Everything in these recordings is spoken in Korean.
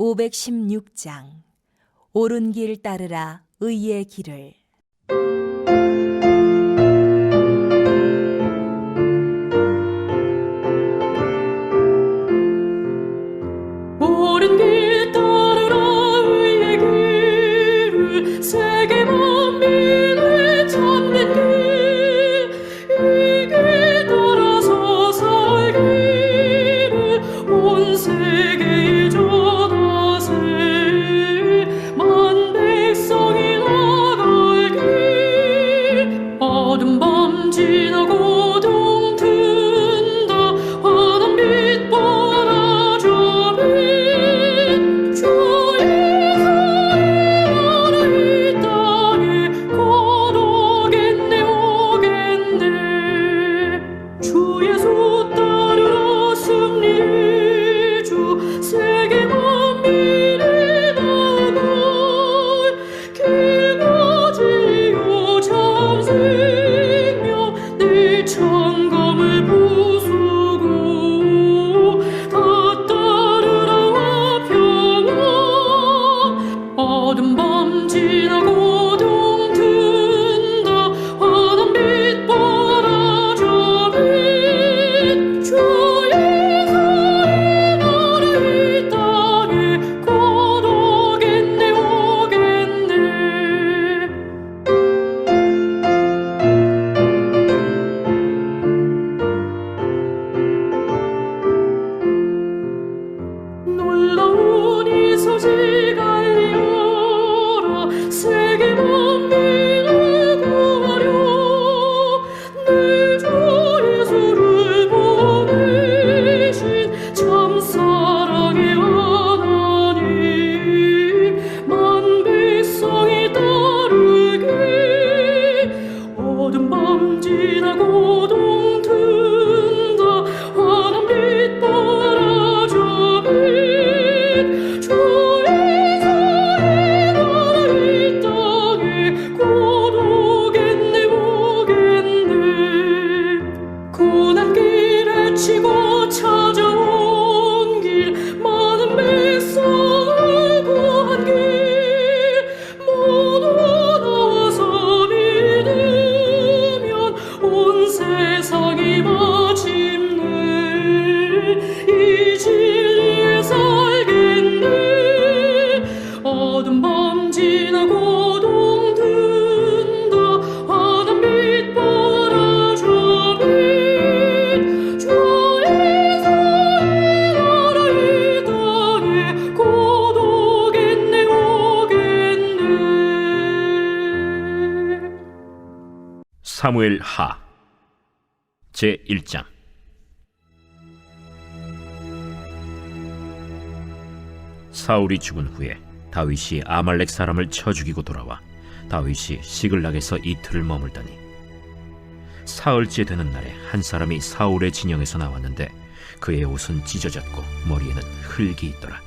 516장 옳은 길 따르라 의의 길을. 옳은 길 따르라 의의 길을, 세계 만민을 찾는 길, 이 길 따라서 살기를 온 세계에 전하세. 만 백성이 나갈 길, 어둠 밤 지나고 동 튼다. 환한 빛 보라져 빛, 주의 사랑하라 이 땅에 곧 오겠네 오겠네. 주 예수 따르라 승리의 주, 세계 만민이 나갈 길과 진리요 참 생명, 내 창검을 부수고 다 따르라 평안. 어둠 밤 지나고 동 튼다. 환한 빛 보라져 빛, 주의 사랑의 나라 이 땅에 곧 오겠네 오겠네. 놀라운 이 소식 알리어라, 세계 만민을 구하려 내 주 예수를 보내신 참 사랑의 하나님. 만 백성이 따르길, 어둠 밤 지나고 동 튼다. 환한 빛 보라져 빛, 주의 사랑의 나라 이 땅에 곧 오겠네 오겠네. 고난 길에 치고 찾아온 길, 많은 백성을 구한 길, 모두 나와서 믿으면 온 세상이 마침내 이 진리에 살겠네. 어둠 밤 지나고 동 튼다. 환한 빛 보라져 빛, 주의 사랑의 나라 이 땅에 곧 오겠네 오겠네. 사무엘 하 제1장. 사울이 죽은 후에 다윗이 아말렉 사람을 쳐 죽이고 돌아와 다윗이 시글락에서 이틀을 머물더니 사흘째 되는 날에 한 사람이 사울의 진영에서 나왔는데 그의 옷은 찢어졌고 머리에는 흙이 있더라.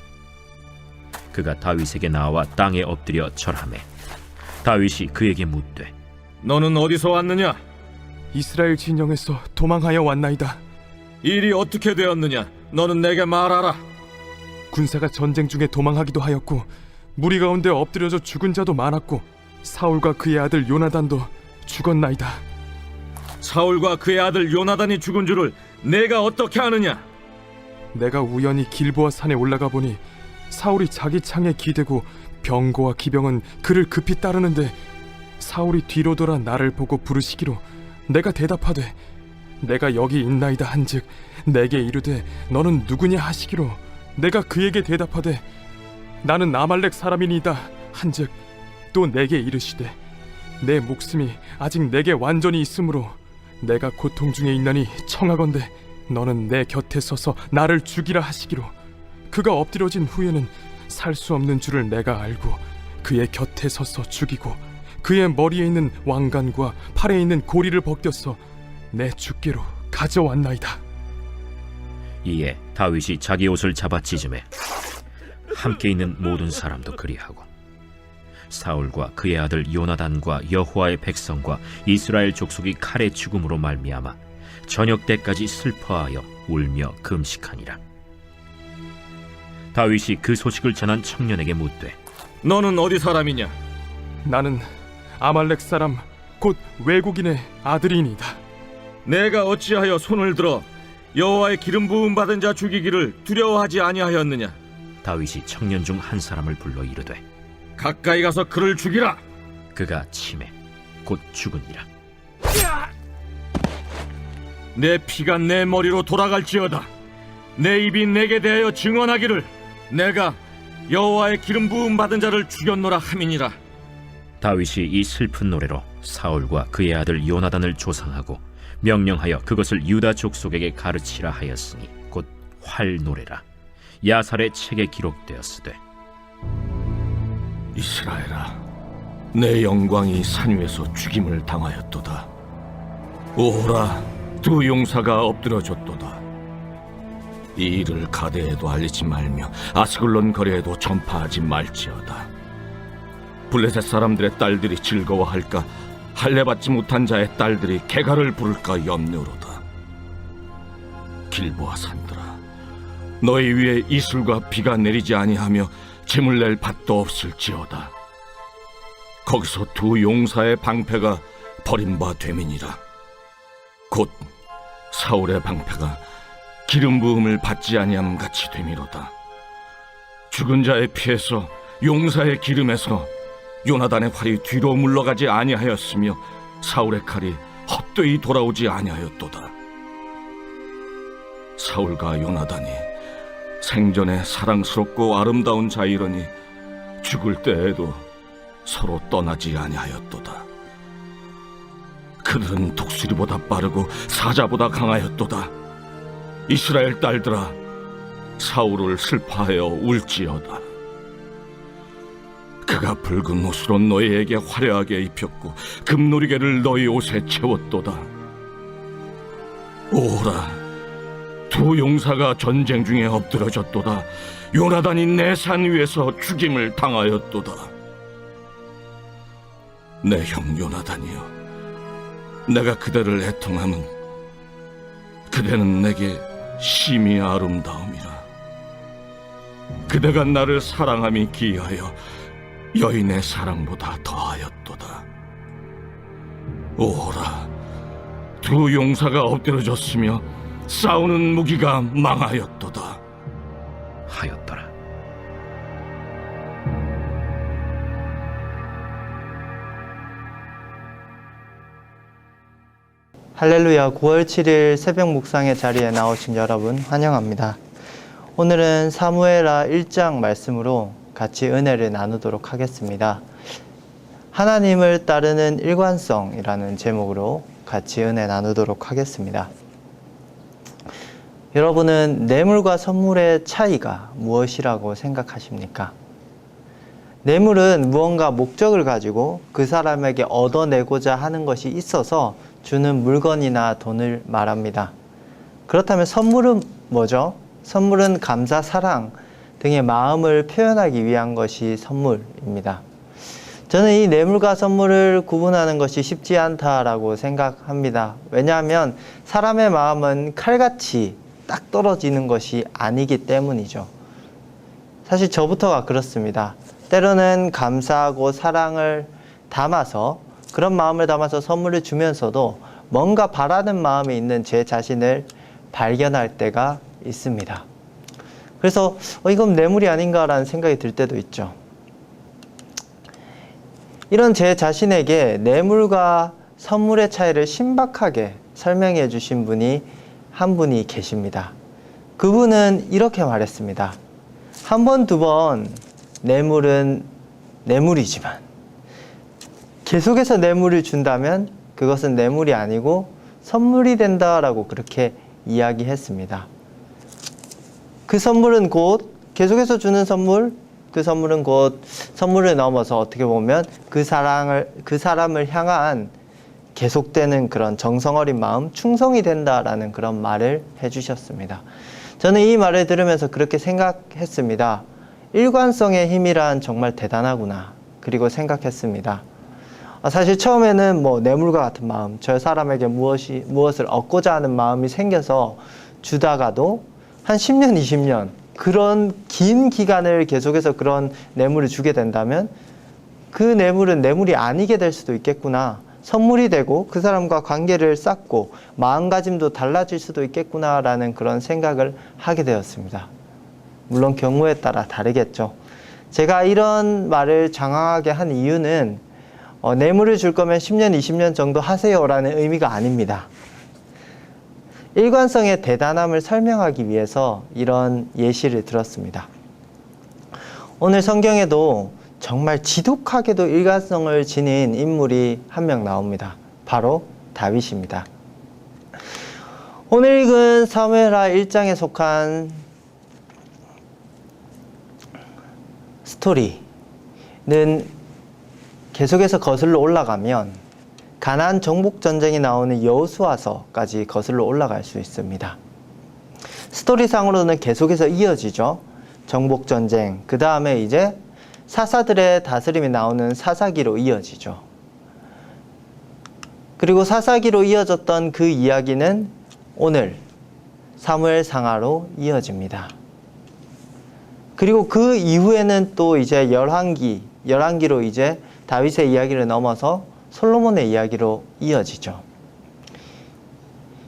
그가 다윗에게 나와 땅에 엎드려 절하매 다윗이 그에게 묻되 너는 어디서 왔느냐? 이스라엘 진영에서 도망하여 왔나이다. 일이 어떻게 되었느냐? 너는 내게 말하라. 군사가 전쟁 중에 도망하기도 하였고 무리 가운데 엎드려져 죽은 자도 많았고 사울과 그의 아들 요나단도 죽었나이다. 사울과 그의 아들 요나단이 죽은 줄을 내가 어떻게 아느냐? 내가 우연히 길보아 산에 올라가 보니 사울이 자기 창에 기대고 병거와 기병은 그를 급히 따르는데 사울이 뒤로 돌아 나를 보고 부르시기로 내가 대답하되 내가 여기 있나이다 한즉 내게 이르되 너는 누구냐 하시기로 내가 그에게 대답하되 나는 아말렉 사람이니이다 한즉 또 내게 이르시되 내 목숨이 아직 내게 완전히 있으므로 내가 고통 중에 있나니 청하건대 너는 내 곁에 서서 나를 죽이라 하시기로 그가 엎드려진 후에는 살 수 없는 줄을 내가 알고 그의 곁에 서서 죽이고 그의 머리에 있는 왕관과 팔에 있는 고리를 벗겨서 내 주께로 가져왔나이다. 이에 다윗이 자기 옷을 잡아 찢음에 함께 있는 모든 사람도 그리하고 사울과 그의 아들 요나단과 여호와의 백성과 이스라엘 족속이 칼의 죽음으로 말미암아 저녁 때까지 슬퍼하여 울며 금식하니라. 다윗이 그 소식을 전한 청년에게 묻되 너는 어디 사람이냐? 나는 아말렉 사람 곧 외국인의 아들이니이다. 내가 어찌하여 손을 들어 여호와의 기름 부음 받은 자 죽이기를 두려워하지 아니하였느냐? 다윗이 청년 중 한 사람을 불러 이르되 가까이 가서 그를 죽이라. 그가 치매 곧 죽으니라. 내 피가 내 머리로 돌아갈지어다. 내 입이 내게 대하여 증언하기를 내가 여호와의 기름 부음 받은 자를 죽였노라 함이니라. 다윗이 이 슬픈 노래로 사울과 그의 아들 요나단을 조상하고 명령하여 그것을 유다 족속에게 가르치라 하였으니 곧 활 노래라. 야살의 책에 기록되었으되 이스라엘아, 내 영광이 산 위에서 죽임을 당하였도다. 오호라, 두 용사가 엎드려졌도다. 이 일을 가데에도 알리지 말며 아스글론 거리에도 전파하지 말지어다. 블레셋 사람들의 딸들이 즐거워할까? 할례받지 못한 자의 딸들이 개가를 부를까 염려로다. 길보아 산들아, 너희 위에 이슬과 비가 내리지 아니하며 짐을 낼 밭도 없을지어다. 거기서 두 용사의 방패가 버림바 됨이니라. 곧 사울의 방패가 기름 부음을 받지 아니함 같이 됨이로다. 죽은 자의 피에서 용사의 기름에서 요나단의 활이 뒤로 물러가지 아니하였으며 사울의 칼이 헛되이 돌아오지 아니하였도다. 사울과 요나단이 생전에 사랑스럽고 아름다운 자이러니 죽을 때에도 서로 떠나지 아니하였도다. 그들은 독수리보다 빠르고 사자보다 강하였도다. 이스라엘 딸들아, 사울을 슬퍼하여 울지어다. 그가 붉은 옷으로 너희에게 화려하게 입혔고 금놀이개를 너희 옷에 채웠도다. 오라, 두 용사가 전쟁 중에 엎드러졌도다. 요나단이 내 산 위에서 죽임을 당하였도다. 내 형 요나단이여, 내가 그대를 애통함은 그대는 내게 심히 아름다움이라. 그대가 나를 사랑함이 기이하여 여인의 사랑보다 더하였도다. 오호라, 두 용사가 엎드러졌으며 싸우는 무기가 망하였도다. 하였더라. 할렐루야. 9월 7일 새벽 묵상의 자리에 나오신 여러분 환영합니다. 오늘은 사무엘하 1장 말씀으로 같이 은혜를 나누도록 하겠습니다. 하나님을 따르는 일관성이라는 제목으로 같이 은혜 나누도록 하겠습니다. 여러분은 뇌물과 선물의 차이가 무엇이라고 생각하십니까? 뇌물은 무언가 목적을 가지고 그 사람에게 얻어내고자 하는 것이 있어서 주는 물건이나 돈을 말합니다. 그렇다면 선물은 뭐죠? 선물은 감사, 사랑 등의 마음을 표현하기 위한 것이 선물입니다. 저는 이 뇌물과 선물을 구분하는 것이 쉽지 않다라고 생각합니다. 왜냐하면 사람의 마음은 칼같이 딱 떨어지는 것이 아니기 때문이죠. 사실 저부터가 그렇습니다. 때로는 감사하고 사랑을 담아서, 그런 마음을 담아서 선물을 주면서도 뭔가 바라는 마음이 있는 제 자신을 발견할 때가 있습니다. 그래서 이건 뇌물이 아닌가라는 생각이 들 때도 있죠. 이런 제 자신에게 뇌물과 선물의 차이를 신박하게 설명해 주신 분이 한 분이 계십니다. 그분은 이렇게 말했습니다. 한 번, 두 번 뇌물은 뇌물이지만 계속해서 뇌물을 준다면 그것은 뇌물이 아니고 선물이 된다라고 그렇게 이야기했습니다. 그 선물은 곧 계속해서 주는 선물, 그 선물은 곧 선물을 넘어서 어떻게 보면 그 사람을 향한 계속되는 그런 정성 어린 마음, 충성이 된다라는 그런 말을 해주셨습니다. 저는 이 말을 들으면서 그렇게 생각했습니다. 일관성의 힘이란 정말 대단하구나. 그리고 생각했습니다. 사실 처음에는 뇌물과 같은 마음, 저 사람에게 무엇을 얻고자 하는 마음이 생겨서 주다가도 한 10년, 20년 그런 긴 기간을 계속해서 그런 뇌물을 주게 된다면 그 뇌물은 뇌물이 아니게 될 수도 있겠구나. 선물이 되고 그 사람과 관계를 쌓고 마음가짐도 달라질 수도 있겠구나라는 그런 생각을 하게 되었습니다. 물론 경우에 따라 다르겠죠. 제가 이런 말을 장황하게 한 이유는 뇌물을 줄 거면 10년, 20년 정도 하세요라는 의미가 아닙니다. 일관성의 대단함을 설명하기 위해서 이런 예시를 들었습니다. 오늘 성경에도 정말 지독하게도 일관성을 지닌 인물이 한 명 나옵니다. 바로 다윗입니다. 오늘 읽은 사무엘하 1장에 속한 스토리는 계속해서 거슬러 올라가면 가나안 정복 전쟁이 나오는 여호수아서까지 거슬러 올라갈 수 있습니다. 스토리상으로는 계속해서 이어지죠. 정복 전쟁, 그 다음에 이제 사사들의 다스림이 나오는 사사기로 이어지죠. 그리고 사사기로 이어졌던 그 이야기는 오늘 사무엘상하로 이어집니다. 그리고 그 이후에는 또 이제 열왕기로 이제 다윗의 이야기를 넘어서 솔로몬의 이야기로 이어지죠.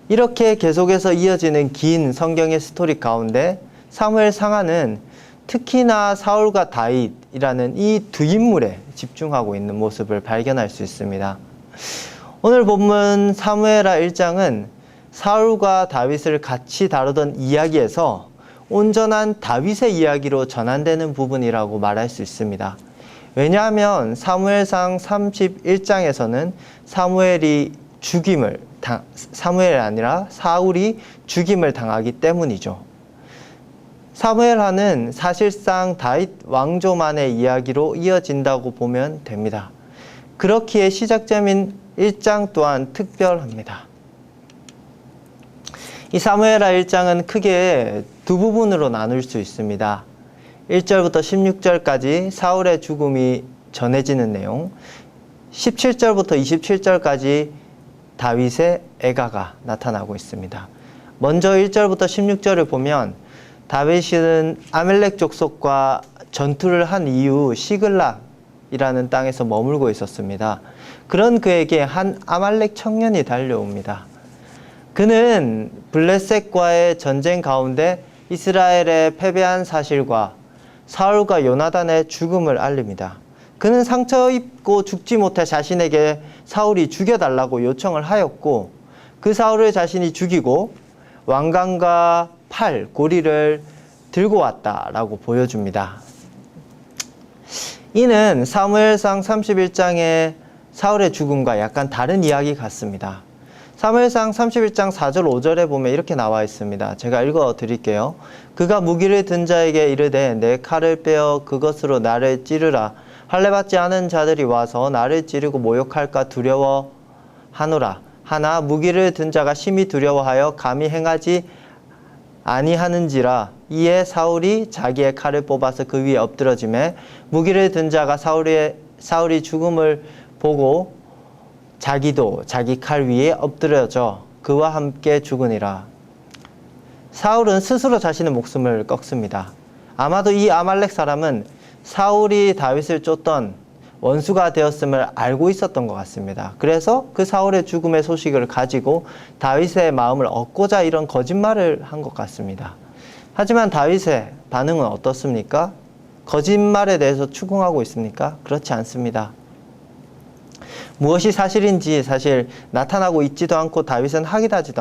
이렇게 계속해서 이어지는 긴 성경의 스토리 가운데 사무엘상하는 특히나 사울과 다윗이라는 이 두 인물에 집중하고 있는 모습을 발견할 수 있습니다. 오늘 본문 사무엘하 1장은 사울과 다윗을 같이 다루던 이야기에서 온전한 다윗의 이야기로 전환되는 부분이라고 말할 수 있습니다. 왜냐하면 사무엘상 31장에서는 사무엘이 아니라 사울이 죽임을 당하기 때문이죠. 사무엘하는 사실상 다윗 왕조만의 이야기로 이어진다고 보면 됩니다. 그렇기에 시작점인 1장 또한 특별합니다. 이 사무엘하 1장은 크게 두 부분으로 나눌 수 있습니다. 1절부터 16절까지 사울의 죽음이 전해지는 내용, 17절부터 27절까지 다윗의 애가가 나타나고 있습니다. 먼저 1절부터 16절을 보면 다윗은 아멜렉 족속과 전투를 한 이후 시글락이라는 땅에서 머물고 있었습니다. 그런 그에게 한 아말렉 청년이 달려옵니다. 그는 블레셋과의 전쟁 가운데 이스라엘의 패배한 사실과 사울과 요나단의 죽음을 알립니다. 그는 상처 입고 죽지 못해 자신에게 사울이 죽여달라고 요청을 하였고 그 사울을 자신이 죽이고 왕관과 팔, 고리를 들고 왔다라고 보여줍니다. 이는 사무엘상 31장의 사울의 죽음과 약간 다른 이야기 같습니다. 사무엘상 31장 4절 5절에 보면 이렇게 나와 있습니다. 제가 읽어 드릴게요. 그가 무기를 든 자에게 이르되 내 칼을 빼어 그것으로 나를 찌르라. 할례받지 않은 자들이 와서 나를 찌르고 모욕할까 두려워하노라. 하나 무기를 든 자가 심히 두려워하여 감히 행하지 아니하는지라. 이에 사울이 자기의 칼을 뽑아서 그 위에 엎드러지매 무기를 든 자가 사울이 죽음을 보고 자기도 자기 칼 위에 엎드려져 그와 함께 죽으니라. 사울은 스스로 자신의 목숨을 꺾습니다. 아마도 이 아말렉 사람은 사울이 다윗을 쫓던 원수가 되었음을 알고 있었던 것 같습니다. 그래서 그 사울의 죽음의 소식을 가지고 다윗의 마음을 얻고자 이런 거짓말을 한 것 같습니다. 하지만 다윗의 반응은 어떻습니까? 거짓말에 대해서 추궁하고 있습니까? 그렇지 않습니다. 무엇이 사실인지 사실 나타나고 있지도 않고 다윗은 확인하지도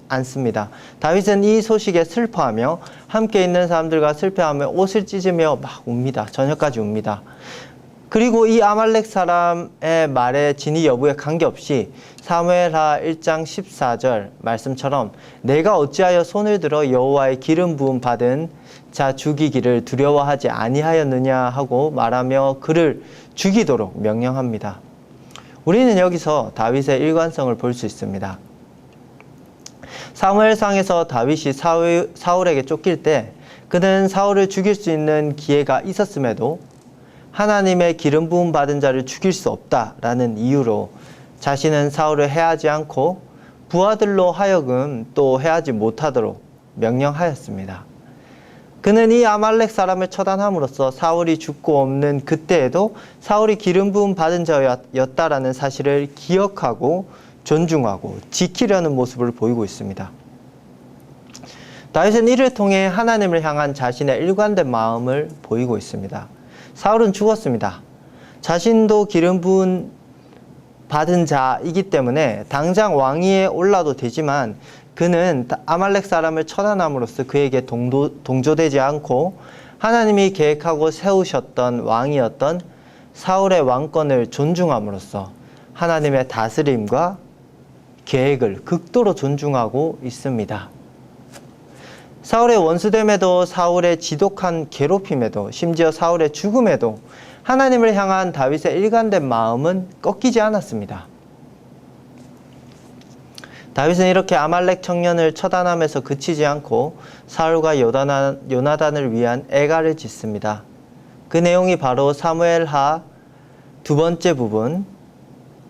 않습니다. 다윗은 이 소식에 슬퍼하며 함께 있는 사람들과 슬퍼하며 옷을 찢으며 막 웁니다. 저녁까지 웁니다. 그리고 이 아말렉 사람의 말의 진위 여부에 관계없이 사무엘하 1장 14절 말씀처럼 내가 어찌하여 손을 들어 여호와의 기름 부음 받은 자 죽이기를 두려워하지 아니하였느냐 하고 말하며 그를 죽이도록 명령합니다. 우리는 여기서 다윗의 일관성을 볼 수 있습니다. 사무엘상에서 다윗이 사울에게 쫓길 때 그는 사울을 죽일 수 있는 기회가 있었음에도 하나님의 기름 부음 받은 자를 죽일 수 없다라는 이유로 자신은 사울을 해하지 않고 부하들로 하여금 또 해하지 못하도록 명령하였습니다. 그는 이 아말렉 사람을 처단함으로써 사울이 죽고 없는 그때에도 사울이 기름 부음 받은 자였다라는 사실을 기억하고 존중하고 지키려는 모습을 보이고 있습니다. 다윗은 이를 통해 하나님을 향한 자신의 일관된 마음을 보이고 있습니다. 사울은 죽었습니다. 자신도 기름 부음 받은 자이기 때문에 당장 왕위에 올라도 되지만 그는 아말렉 사람을 처단함으로써 그에게 동조되지 않고 하나님이 계획하고 세우셨던 왕이었던 사울의 왕권을 존중함으로써 하나님의 다스림과 계획을 극도로 존중하고 있습니다. 사울의 원수됨에도 사울의 지독한 괴롭힘에도 심지어 사울의 죽음에도 하나님을 향한 다윗의 일관된 마음은 꺾이지 않았습니다. 다윗은 이렇게 아말렉 청년을 처단함에서 그치지 않고 사울과 요나단을 위한 애가를 짓습니다. 그 내용이 바로 사무엘하 두 번째 부분,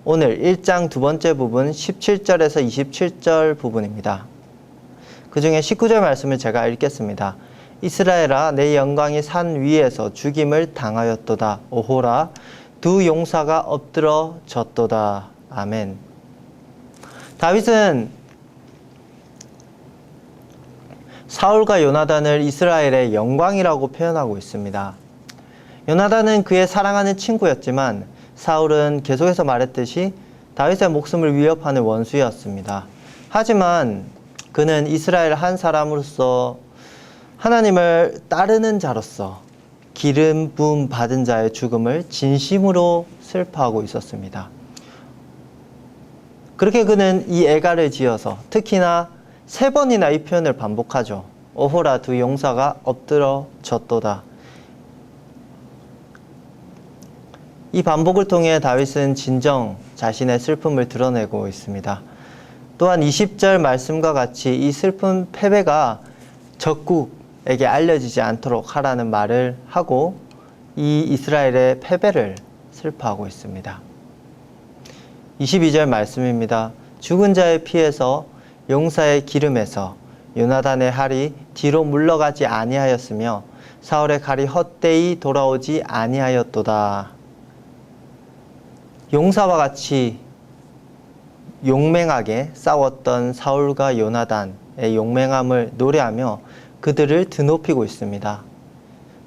오늘 1장 두 번째 부분 17절에서 27절 부분입니다. 그 중에 19절 말씀을 제가 읽겠습니다. 이스라엘아, 내 영광이 산 위에서 죽임을 당하였도다. 오호라, 두 용사가 엎드러졌도다. 아멘. 다윗은 사울과 요나단을 이스라엘의 영광이라고 표현하고 있습니다. 요나단은 그의 사랑하는 친구였지만 사울은 계속해서 말했듯이 다윗의 목숨을 위협하는 원수였습니다. 하지만 그는 이스라엘 한 사람으로서 하나님을 따르는 자로서 기름 부음 받은 자의 죽음을 진심으로 슬퍼하고 있었습니다. 그렇게 그는 이 애가를 지어서 특히나 3번이나 이 표현을 반복하죠. 오호라, 두 용사가 엎드러졌도다. 이 반복을 통해 다윗은 진정 자신의 슬픔을 드러내고 있습니다. 또한 20절 말씀과 같이 이 슬픈 패배가 적국에게 알려지지 않도록 하라는 말을 하고 이 이스라엘의 패배를 슬퍼하고 있습니다. 22절 말씀입니다. 죽은 자의 피에서 용사의 기름에서 요나단의 칼이 뒤로 물러가지 아니하였으며 사울의 칼이 헛되이 돌아오지 아니하였도다. 용사와 같이 용맹하게 싸웠던 사울과 요나단의 용맹함을 노래하며 그들을 드높이고 있습니다.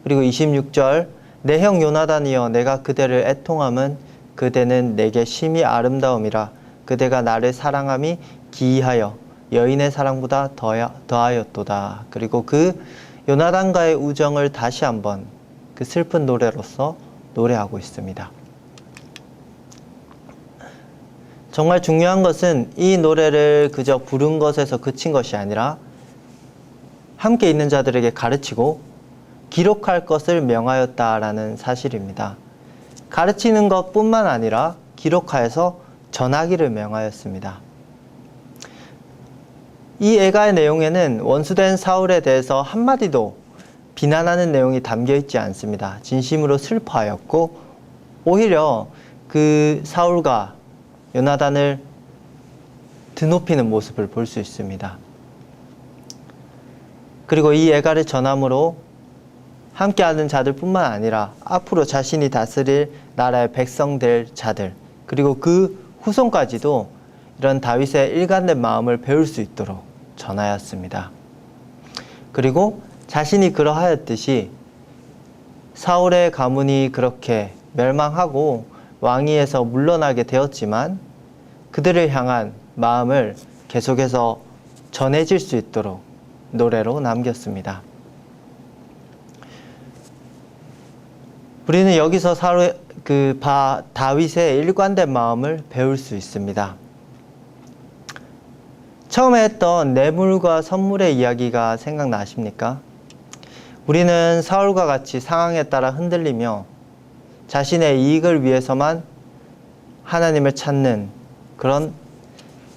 그리고 26절 내 형 요나단이여 내가 그대를 애통함은 그대는 내게 심히 아름다움이라 그대가 나를 사랑함이 기이하여 여인의 사랑보다 더하였도다. 그리고 그 요나단과의 우정을 다시 한번 그 슬픈 노래로서 노래하고 있습니다. 정말 중요한 것은 이 노래를 그저 부른 것에서 그친 것이 아니라 함께 있는 자들에게 가르치고 기록할 것을 명하였다라는 사실입니다. 가르치는 것뿐만 아니라 기록하여서 전하기를 명하였습니다. 이 애가의 내용에는 원수된 사울에 대해서 한마디도 비난하는 내용이 담겨 있지 않습니다. 진심으로 슬퍼하였고 오히려 그 사울과 요나단을 드높이는 모습을 볼 수 있습니다. 그리고 이 애가를 전함으로 함께하는 자들뿐만 아니라 앞으로 자신이 다스릴 나라의 백성 될 자들 그리고 그 후손까지도 이런 다윗의 일관된 마음을 배울 수 있도록 전하였습니다. 그리고 자신이 그러하였듯이 사울의 가문이 그렇게 멸망하고 왕위에서 물러나게 되었지만 그들을 향한 마음을 계속해서 전해질 수 있도록 노래로 남겼습니다. 우리는 여기서 다윗의 일관된 마음을 배울 수 있습니다. 처음에 했던 뇌물과 선물의 이야기가 생각나십니까? 우리는 사울과 같이 상황에 따라 흔들리며 자신의 이익을 위해서만 하나님을 찾는 그런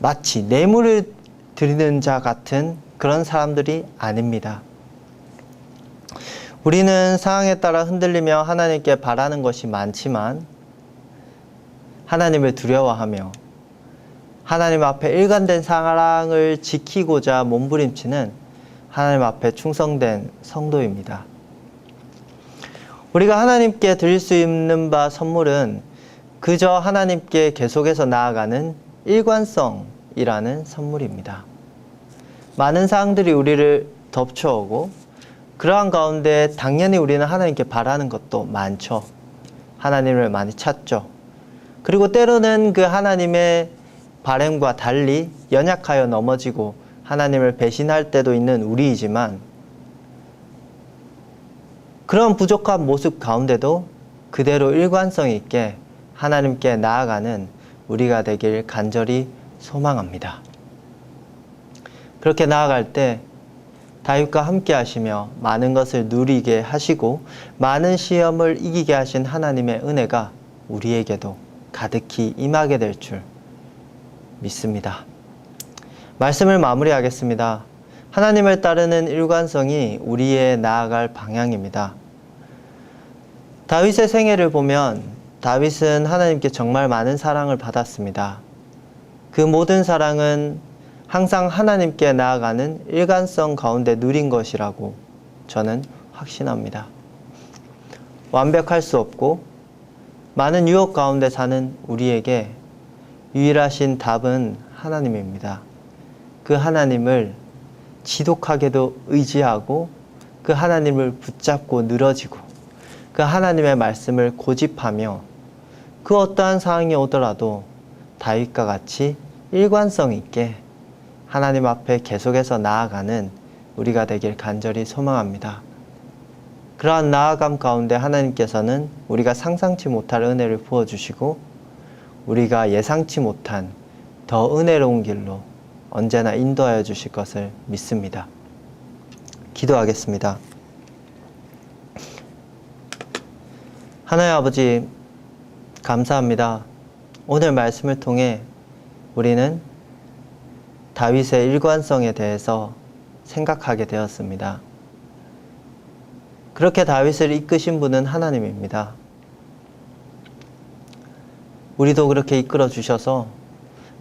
마치 뇌물을 드리는 자 같은 그런 사람들이 아닙니다. 우리는 상황에 따라 흔들리며 하나님께 바라는 것이 많지만 하나님을 두려워하며 하나님 앞에 일관된 사랑을 지키고자 몸부림치는 하나님 앞에 충성된 성도입니다. 우리가 하나님께 드릴 수 있는 바 선물은 그저 하나님께 계속해서 나아가는 일관성이라는 선물입니다. 많은 사항들이 우리를 덮쳐오고 그러한 가운데 당연히 우리는 하나님께 바라는 것도 많죠. 하나님을 많이 찾죠. 그리고 때로는 그 하나님의 바람과 달리 연약하여 넘어지고 하나님을 배신할 때도 있는 우리이지만 그런 부족한 모습 가운데도 그대로 일관성 있게 하나님께 나아가는 우리가 되길 간절히 소망합니다. 그렇게 나아갈 때 다윗과 함께 하시며 많은 것을 누리게 하시고 많은 시험을 이기게 하신 하나님의 은혜가 우리에게도 가득히 임하게 될 줄 믿습니다. 말씀을 마무리하겠습니다. 하나님을 따르는 일관성이 우리의 나아갈 방향입니다. 다윗의 생애를 보면 다윗은 하나님께 정말 많은 사랑을 받았습니다. 그 모든 사랑은 항상 하나님께 나아가는 일관성 가운데 누린 것이라고 저는 확신합니다. 완벽할 수 없고 많은 유혹 가운데 사는 우리에게 유일하신 답은 하나님입니다. 그 하나님을 지독하게도 의지하고 그 하나님을 붙잡고 늘어지고 그 하나님의 말씀을 고집하며 그 어떠한 상황이 오더라도 다윗과 같이 일관성 있게 하나님 앞에 계속해서 나아가는 우리가 되길 간절히 소망합니다. 그러한 나아감 가운데 하나님께서는 우리가 상상치 못할 은혜를 부어주시고 우리가 예상치 못한 더 은혜로운 길로 언제나 인도하여 주실 것을 믿습니다. 기도하겠습니다. 하나님 아버지, 감사합니다. 오늘 말씀을 통해 우리는 다윗의 일관성에 대해서 생각하게 되었습니다. 그렇게 다윗을 이끄신 분은 하나님입니다. 우리도 그렇게 이끌어 주셔서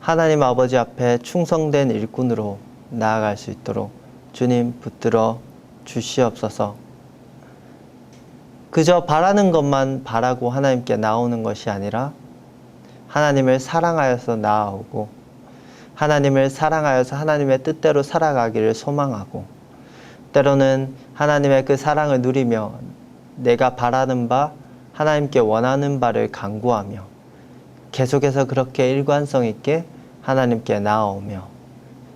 하나님 아버지 앞에 충성된 일꾼으로 나아갈 수 있도록 주님 붙들어 주시옵소서. 그저 바라는 것만 바라고 하나님께 나오는 것이 아니라 하나님을 사랑하여서 나아오고 하나님을 사랑하여서 하나님의 뜻대로 살아가기를 소망하고 때로는 하나님의 그 사랑을 누리며 내가 바라는 바 하나님께 원하는 바를 간구하며 계속해서 그렇게 일관성 있게 하나님께 나아오며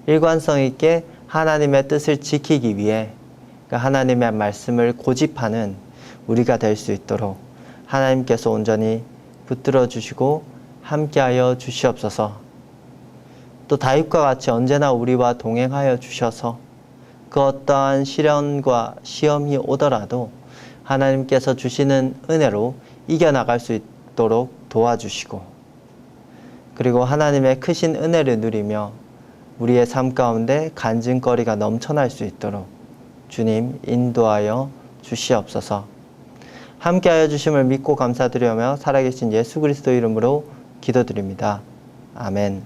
일관성 있게 하나님의 뜻을 지키기 위해 그 하나님의 말씀을 고집하는 우리가 될 수 있도록 하나님께서 온전히 붙들어 주시고 함께하여 주시옵소서. 또 다윗과 같이 언제나 우리와 동행하여 주셔서 그 어떠한 시련과 시험이 오더라도 하나님께서 주시는 은혜로 이겨나갈 수 있도록 도와주시고 그리고 하나님의 크신 은혜를 누리며 우리의 삶 가운데 간증거리가 넘쳐날 수 있도록 주님 인도하여 주시옵소서. 함께하여 주심을 믿고 감사드리며 살아계신 예수 그리스도 이름으로 기도드립니다. 아멘.